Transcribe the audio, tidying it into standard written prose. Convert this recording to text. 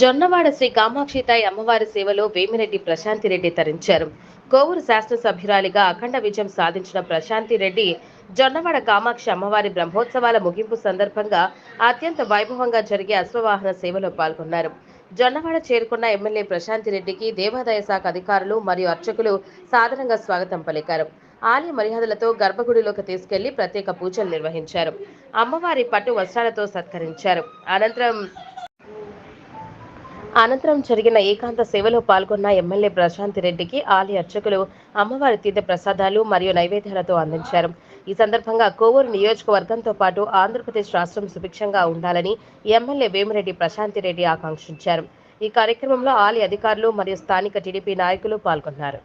జొన్నవాడ శ్రీ కామాక్షితాయి అమ్మవారి సేవలో వేమిరెడ్డి ప్రశాంతిరెడ్డి తరించారు. కోవూరు శాసనసభ్యురాలిగా అఖండ విజయం సాధించిన ప్రశాంతిరెడ్డి జొన్నవాడ కామాక్షి అమ్మవారి బ్రహ్మోత్సవాల ముగింపు సందర్భంగా అత్యంత వైభవంగా జరిగే అశ్వవాహన సేవలో పాల్గొన్నారు. జొన్నవాడ చేరుకున్న ఎమ్మెల్యే ప్రశాంతిరెడ్డికి దేవాదాయ శాఖ అధికారులు మరియు అర్చకులు సాదరంగా స్వాగతం పలికారు. ఆలయ మర్యాదలతో గర్భగుడిలోకి తీసుకెళ్లి ప్రత్యేక పూజలు నిర్వహించారు. అమ్మవారి పట్టు వస్త్రాలతో సత్కరించారు. అనంతరం జరిగిన ఏకాంత సేవలో పాల్గొన్న ఎమ్మెల్యే ప్రశాంతిరెడ్డికి ఆలయ అర్చకులు అమ్మవారి తీర్థ ప్రసాదాలు మరియు నైవేద్యాలతో అందించారు. ఈ సందర్భంగా కోవూరు నియోజకవర్గంతో పాటు ఆంధ్రప్రదేశ్ రాష్ట్రం సుభిక్షంగా ఉండాలని ఎమ్మెల్యే వేమిరెడ్డి ప్రశాంతిరెడ్డి ఆకాంక్షించారు. ఈ కార్యక్రమంలో ఆలయ అధికారులు మరియు స్థానిక టీడీపీ నాయకులు పాల్గొన్నారు.